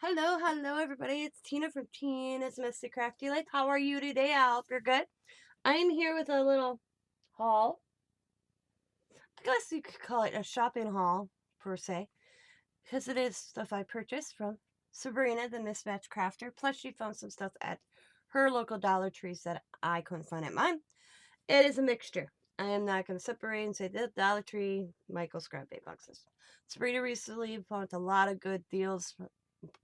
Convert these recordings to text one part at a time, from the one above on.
Hello, everybody. It's Tina from Tina's Mystic Crafty Life. How are you today? I hope you're good. I'm here with a little haul. I guess you could call it a shopping haul, per se, because it is stuff I purchased from Sabrina, the Mismatch crafter. Plus, she found some stuff at her local Dollar Trees that I couldn't find at mine. It is a mixture. I am not going to separate and say the Dollar Tree, Michael's Scrap Bait boxes. Sabrina recently found a lot of good deals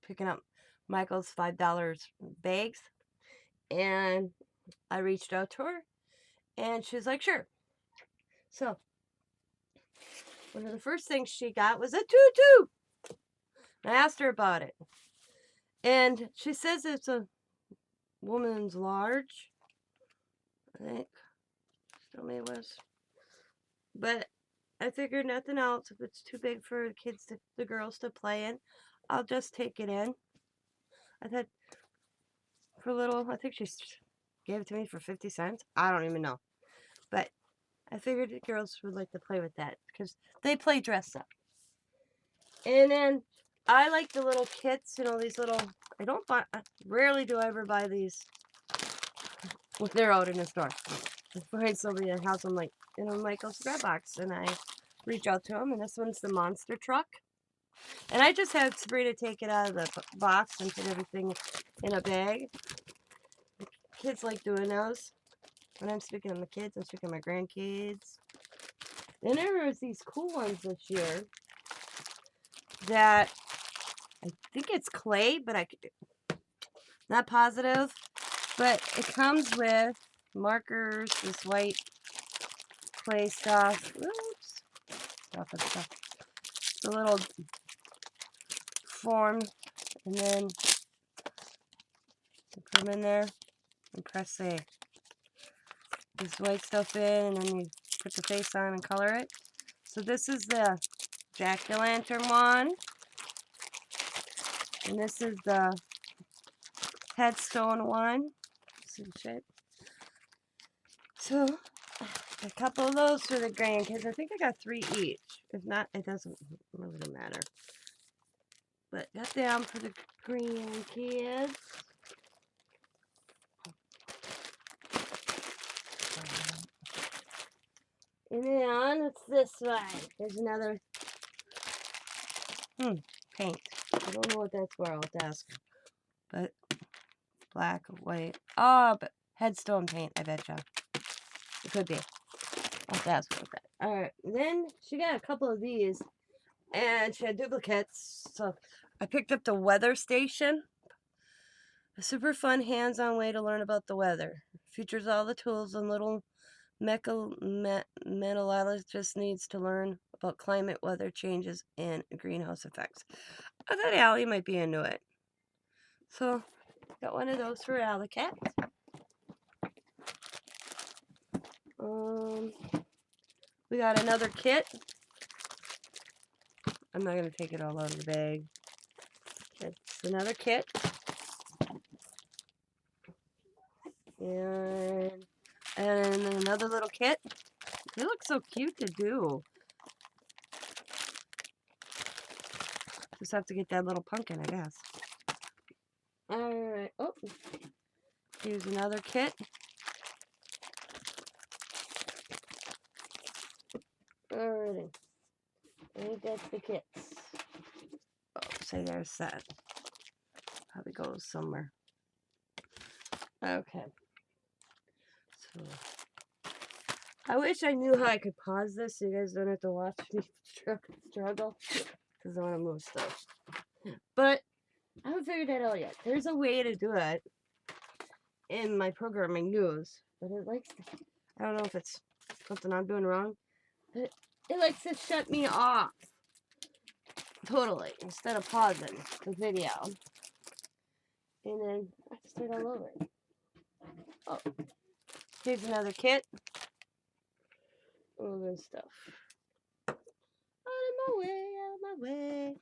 picking up Michael's $5 bags, and I reached out to her, and she was like, sure. So, one of the first things she got was a tutu. I asked her about it, and she says it's a woman's large, I think. Tell me it was. But I figured nothing else. If it's too big for the kids, the girls to play in, I'll just take it in. I thought for a little, I think she gave it to me for 50 cents. I don't even know. But I figured the girls would like to play with that because they play dress up. And then I like the little kits, these little, rarely do I ever buy these when they're out in the store. I find somebody that has them like in a Michael's Scrap box, and I reach out to them, and this one's the monster truck. And I just had Sabrina take it out of the box and put everything in a bag. Kids like doing those. When I'm speaking of my kids, I'm speaking of my grandkids. Then there was these cool ones this year that I think it's clay, but I'm not positive. But it comes with markers, this white clay stuff. Oops. Stuff. The little form, and then you put them in there and press this white stuff in, and then you put the face on and color it. So this is the jack-o'-lantern one, and this is the headstone one. See the shape? So a couple of those for the grandkids. I think I got 3 each. If not, it doesn't really matter. But got them for the grandkids. And then it's this one. There's another paint. I don't know what that's for. I'll have to ask. But black, white. Oh, but headstone paint, I betcha. It could be. I'll have to ask about that. Alright, then she got a couple of these, and she had duplicates. So I picked up the weather station. A super fun hands-on way to learn about the weather. Features all the tools and little meteorologist needs to learn about climate, weather changes, and greenhouse effects. I thought Allie might be into it. So, got one of those for Allie Cat. We got another kit. I'm not going to take it all out of the bag. It's another kit. And another little kit. They look so cute to do. Just have to get that little pumpkin, I guess. Alright. Oh. Here's another kit. Alrighty. I think that's the kits. Oh, say there's that. Probably goes somewhere. Okay. So, I wish I knew how I could pause this so you guys don't have to watch me struggle. Because I want to move stuff. But I haven't figured that out yet. There's a way to do it in my programming news. But it likes to, I don't know if it's something I'm doing wrong. But it likes to shut me off. Totally. Instead of pausing the video. And then I have to start all over. Oh. Here's another kit. All this stuff. Out of my way.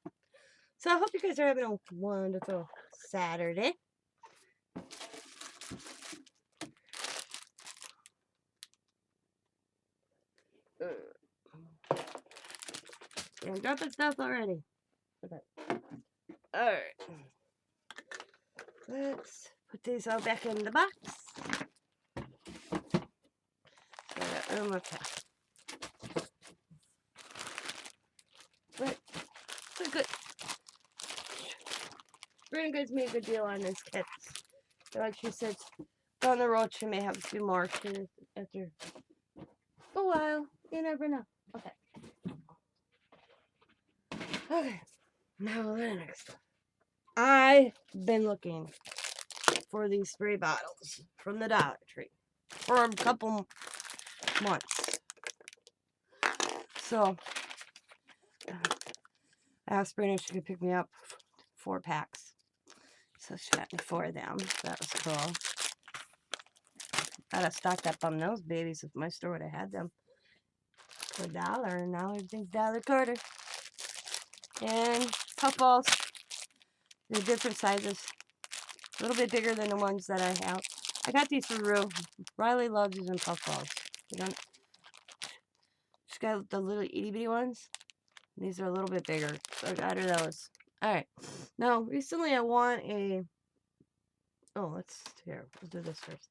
So I hope you guys are having a wonderful Saturday. I'm dropping stuff already. Okay. Alright. Let's put these all back in the box. But it's good. Sabrina gives me a good deal on these kits. So like she said, down the road she may have a few more too after a while. You never know. Okay. Okay. Now the next one. I've been looking for these spray bottles from the Dollar Tree for a couple months. So I asked Sabrina if she could pick me up 4 packs. So she got me 4 of them. That was cool. I'd have stocked up on those babies if my store would have had them for $1, and now everything's $1.25. And puffballs, they're different sizes, a little bit bigger than the ones that I have. I got these for Rue. Riley loves using puffballs. She's got the little itty bitty ones. These are a little bit bigger, so I got her those. All right. Now, recently I want a. Oh, we'll do this first.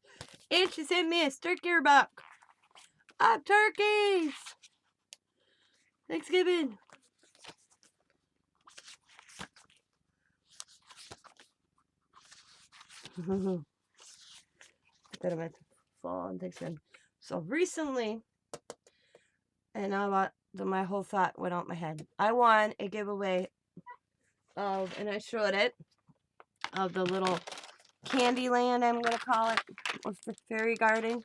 And she sent me a turkey buck of turkeys. Thanksgiving. That I'm at fall and Thanksgiving. So recently, and my whole thought went out my head. I won a giveaway of, and I showed it, of the little Candyland, I'm going to call it, with the fairy garden,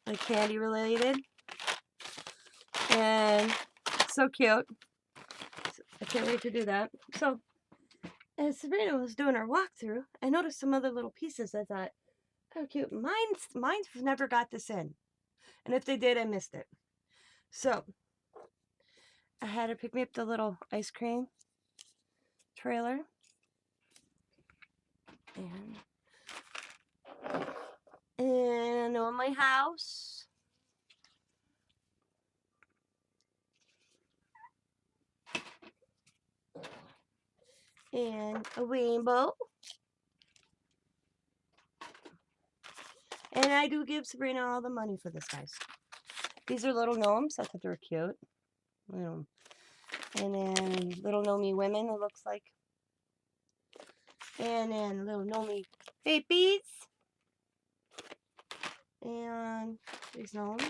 like candy related. And so cute. I can't wait to do that. So, as Sabrina was doing her walkthrough, I noticed some other little pieces. I thought, how cute. Mine's never got this in. And if they did, I missed it. So, I had her pick me up the little ice cream trailer. And on my house. And a rainbow. And I do give Sabrina all the money for this, guys. These are little gnomes. I thought they were cute. And then little gnomey women, it looks like. And then little gnomey babies. And these gnomes.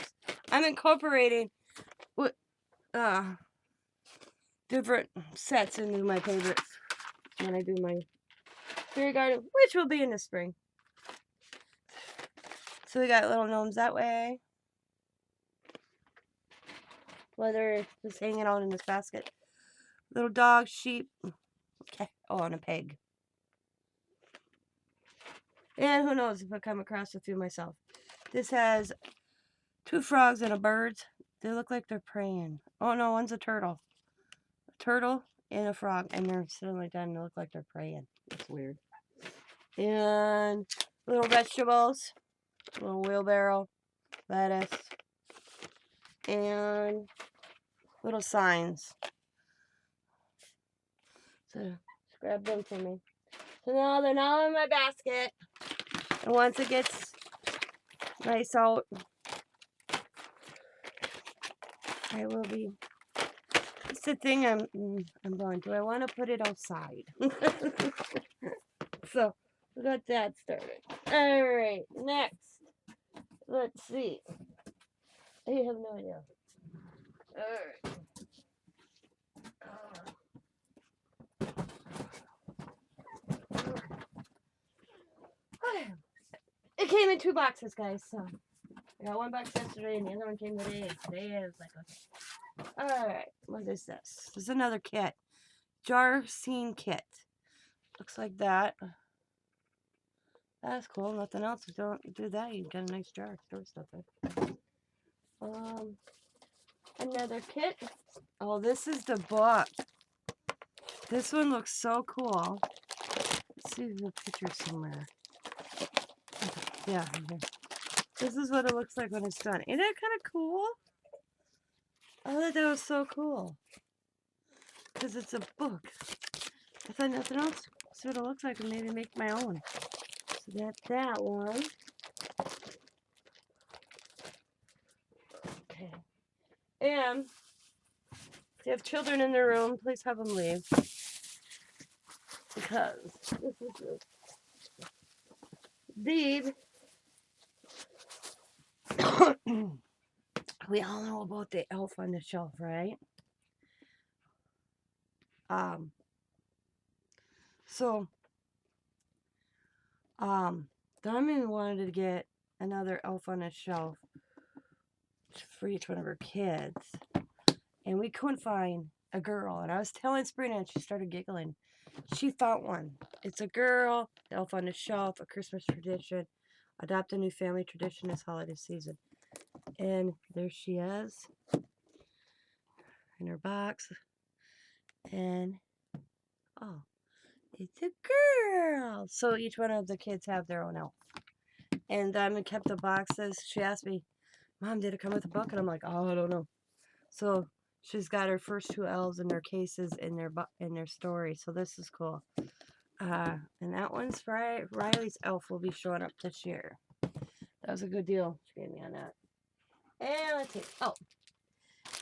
I'm incorporating different sets into my favorites when I do my fairy garden, which will be in the spring. So we got little gnomes that way. Whether it's just hanging out in this basket. Little dog, sheep. Okay. Oh, and a pig. And who knows if I come across a few myself. This has 2 frogs and a bird. They look like they're praying. Oh no, one's a turtle. A turtle and a frog. And they're sitting like that and they look like they're praying. That's weird. And little vegetables. Little wheelbarrow. Lettuce. And little signs. So just grab them for me. So now they're now in my basket. And once it gets nice out, I will be. It's the thing I'm going. Do I want to put it outside? So we got that started. All right, next. Let's see. I have no idea. All right. Okay. It came in 2 boxes, guys. So I got 1 box yesterday, and the other one came today. And today is like a. All right. What is this? This is another kit. Jar scene kit. Looks like that. That's cool. Nothing else. Don't do that. You get a nice jar. Store stuff in. Another kit. Oh, this is the book. This one looks so cool. Let's see the picture somewhere. Yeah. This is what it looks like when it's done. Isn't that kind of cool? I thought that was so cool. Because it's a book. I thought nothing else see what it looks like and maybe make my own. So that's that one. Okay. And if you have children in the room, please have them leave. Because this is the deed. We all know about the elf on the shelf, right? So Diamond wanted to get another elf on the shelf for each one of her kids. And we couldn't find a girl. And I was telling Sabrina and she started giggling. She found one. It's a girl, elf on the shelf, a Christmas tradition. Adopt a new family tradition this holiday season. And there she is in her box. And oh, it's a girl. So each one of the kids have their own elf. And Diamond kept the boxes. She asked me, Mom, did it come with a book? And I'm like, oh, I don't know. So she's got her first two elves in their cases in their story. So this is cool. And that one's Riley's elf will be showing up this year. That was a good deal she gave me on that. And let's see. Oh,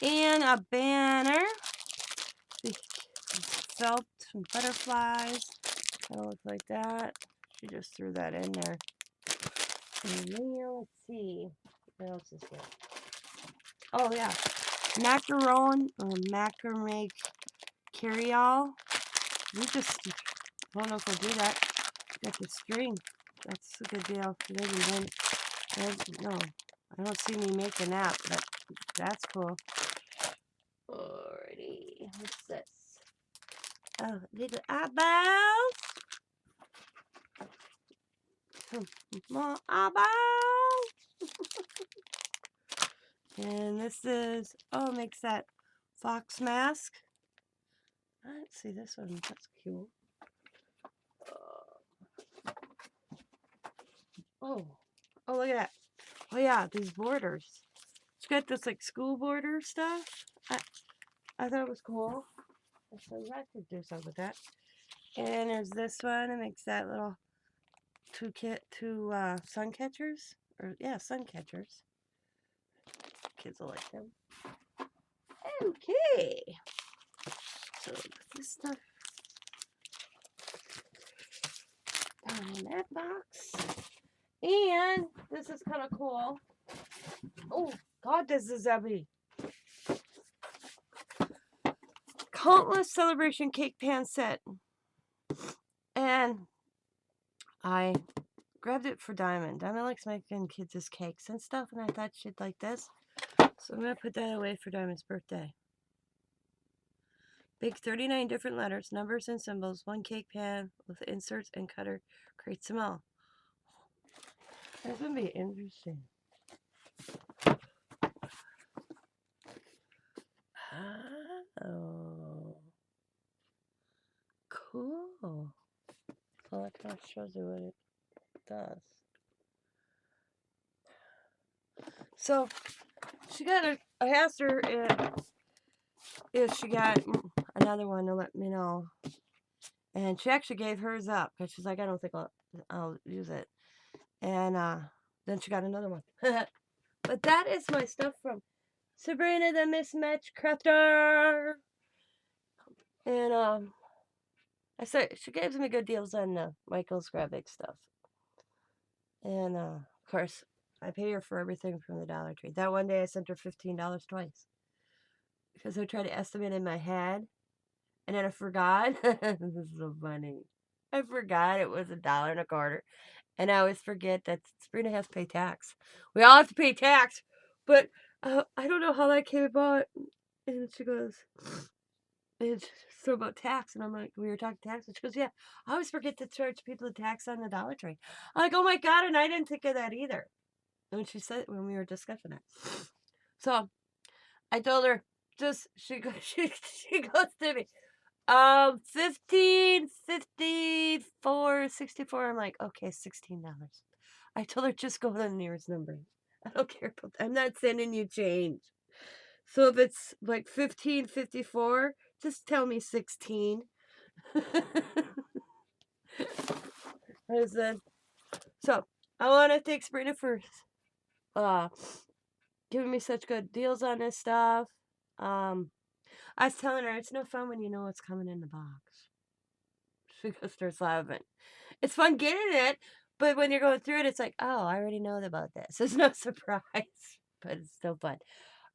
and a banner. Felt some butterflies. Kind of look like that. She just threw that in there. And then let's see. What else is here? Oh yeah, macaron or macrame carry-all. We just I don't know if we'll do that. Got the string. That's a good deal. No, I don't see me making that, but that's cool. Alrighty, what's this? Oh, little eyeballs. More eyeballs. And this is, oh, it makes that fox mask. Let's see this one. That's cute. Oh, look at that. Oh yeah, these borders. It's got this like school border stuff. I thought it was cool. So I could do something with that. And there's this one. It makes that little two sun catchers. Or yeah, sun catchers. Kids will like them. Okay. So put this stuff down in that box. And this is kind of cool. Oh God, this is heavy. Countless celebration cake pan set. And I grabbed it for Diamond. Diamond likes making kids' cakes and stuff, and I thought she'd like this. So I'm going to put that away for Diamond's birthday. Bake 39 different letters, numbers, and symbols. One cake pan with inserts and cutter creates them all. That's going to be interesting. Oh. Cool. So that kind of shows you what it does. So she got I asked her if she got another one to let me know. And she actually gave hers up because she's like, I don't think I'll use it. And then she got another one. But that is my stuff from Sabrina the Mismatch Crafter. And I said she gave me good deals on Michael's graphic stuff. And of course, I pay her for everything from the Dollar Tree. That one day I sent her $15 twice. Because I tried to estimate in my head. And then I forgot. This is so funny. I forgot it was $1.25. And I always forget that Sabrina has to pay tax. We all have to pay tax. But I don't know how that came about. And she goes, it's so about tax. And I'm like, we were talking tax. And she goes, yeah, I always forget to charge people the tax on the Dollar Tree. I'm like, oh my God. And I didn't think of that either. And when she said, when we were discussing it. So I told her, she goes to me, 15, 54, 64. I'm like, okay, $16. I told her, just go to the nearest number. I don't care about that. I'm not sending you change. So if it's like 15, 54, just tell me 16. So I want to thank Sabrina for uh giving me such good deals on this stuff. I was telling her it's no fun when you know what's coming in the box. She goes starts laughing. It's fun getting it, but when you're going through it, it's like, oh, I already know about this. It's no surprise, but it's still fun.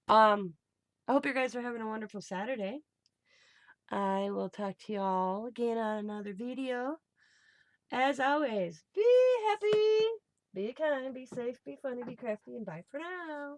I hope you guys are having a wonderful Saturday. I will talk to y'all again on another video. As always, be happy, be kind, be safe, be funny, be crafty, and bye for now.